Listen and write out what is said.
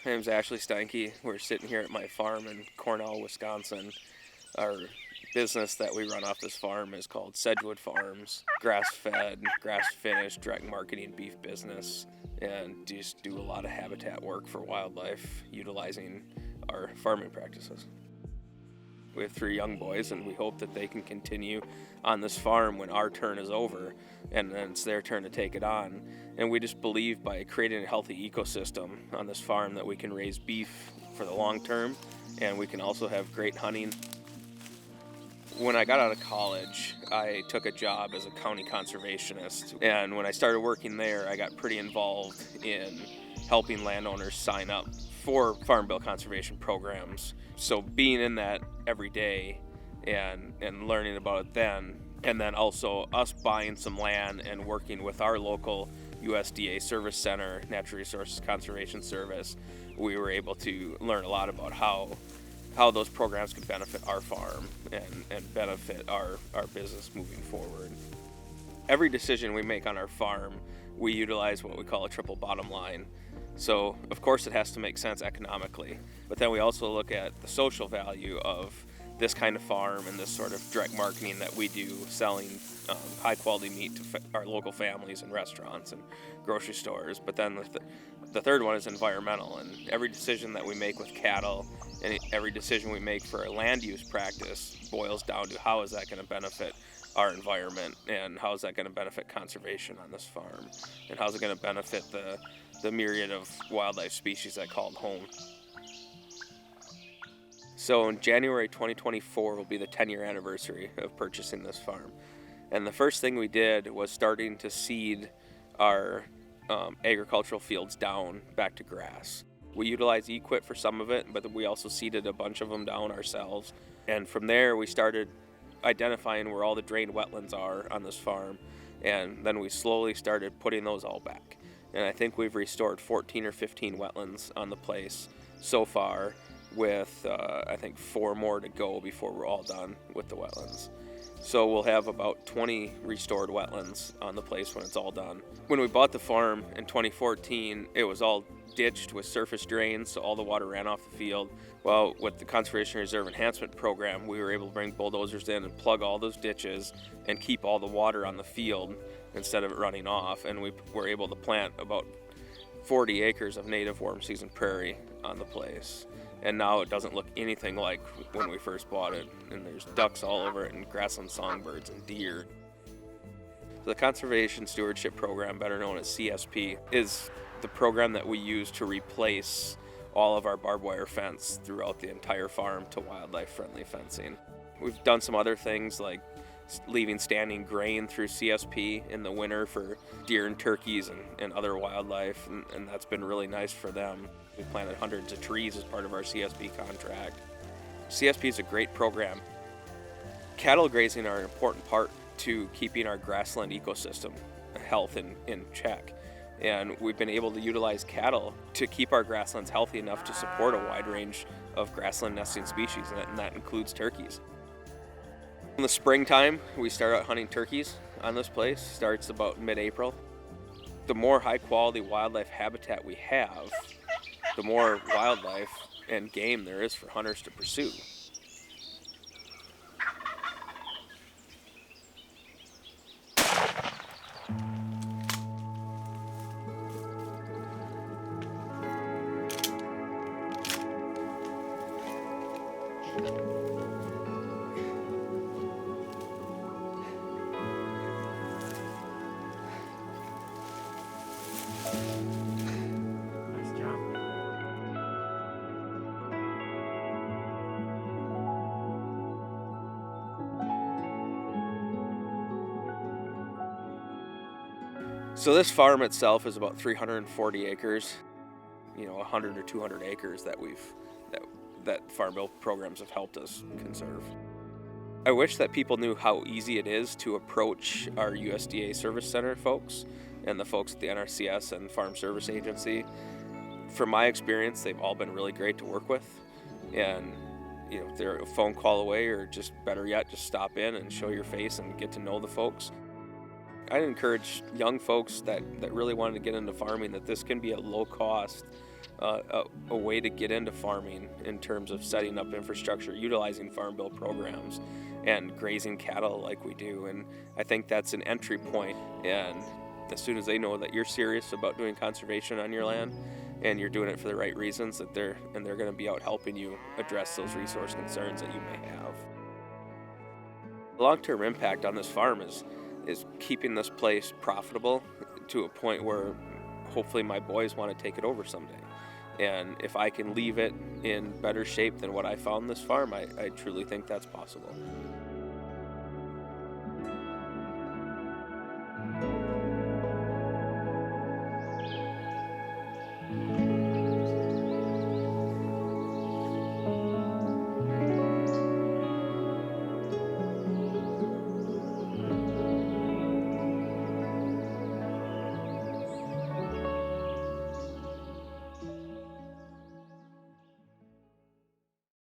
My name's Ashley Steinke. We're sitting here at my farm in Cornell, Wisconsin. Our business that we run off this farm is called Sedgwood Farms, grass-fed, grass-finished, direct marketing beef business, and just do a lot of habitat work for wildlife utilizing our farming practices. We have 3 young boys, and we hope that they can continue on this farm when our turn is over, and then it's their turn to take it on. And we just believe by creating a healthy ecosystem on this farm that we can raise beef for the long term, and we can also have great hunting. When I got out of college, I took a job as a county conservationist, and when I started working there, I got pretty involved in helping landowners sign up for Farm Bill conservation programs. So being in that every day and learning about it then, and then also us buying some land and working with our local USDA service center, Natural Resources Conservation Service, we were able to learn a lot about how those programs could benefit our farm and benefit our business moving forward. Every decision we make on our farm, we utilize what we call a triple bottom line. So, of course, it has to make sense economically, but then we also look at the social value of this kind of farm and this sort of direct marketing that we do, selling high-quality meat to our local families and restaurants and grocery stores. But then the third one is environmental, and every decision that we make with cattle and every decision we make for a land use practice boils down to how is that going to benefit our environment, and how is that going to benefit conservation on this farm, and how is it going to benefit the myriad of wildlife species that call it home. So in January 2024 will be the 10-year anniversary of purchasing this farm. And the first thing we did was starting to seed our agricultural fields down back to grass. We utilized equip for some of it, but we also seeded a bunch of them down ourselves. And from there we started identifying where all the drained wetlands are on this farm, and then we slowly started putting those all back. And I think we've restored 14 or 15 wetlands on the place so far, with I think 4 more to go before we're all done with the wetlands. So we'll have about 20 restored wetlands on the place when it's all done. When we bought the farm in 2014, it was all ditched with surface drains, so all the water ran off the field. Well, with the Conservation Reserve Enhancement Program, we were able to bring bulldozers in and plug all those ditches and keep all the water on the field instead of it running off, and we were able to plant about 40 acres of native warm season prairie on the place. And now it doesn't look anything like when we first bought it, and there's ducks all over it and grassland songbirds and deer. The Conservation Stewardship Program, better known as CSP, is the program that we use to replace all of our barbed wire fence throughout the entire farm to wildlife-friendly fencing. We've done some other things like leaving standing grain through CSP in the winter for deer and turkeys and other wildlife, and that's been really nice for them. We planted hundreds of trees as part of our CSP contract. CSP is a great program. Cattle grazing are an important part to keeping our grassland ecosystem health in check. And we've been able to utilize cattle to keep our grasslands healthy enough to support a wide range of grassland nesting species, and that includes turkeys. In the springtime, we start out hunting turkeys on this place. Starts about mid-April. The more high-quality wildlife habitat we have, the more wildlife and game there is for hunters to pursue. So this farm itself is about 340 acres, 100 or 200 acres that Farm Bill programs have helped us conserve. I wish that people knew how easy it is to approach our USDA Service Center folks and the folks at the NRCS and Farm Service Agency. From my experience, they've all been really great to work with, and they're a phone call away, or just better yet, just stop in and show your face and get to know the folks. I'd encourage young folks that really want to get into farming that this can be a low cost, a way to get into farming in terms of setting up infrastructure, utilizing farm bill programs, and grazing cattle like we do. And I think that's an entry point. And as soon as they know that you're serious about doing conservation on your land and you're doing it for the right reasons, that they're going to be out helping you address those resource concerns that you may have. The long-term impact on this farm is keeping this place profitable to a point where hopefully my boys want to take it over someday. And if I can leave it in better shape than what I found this farm, I truly think that's possible.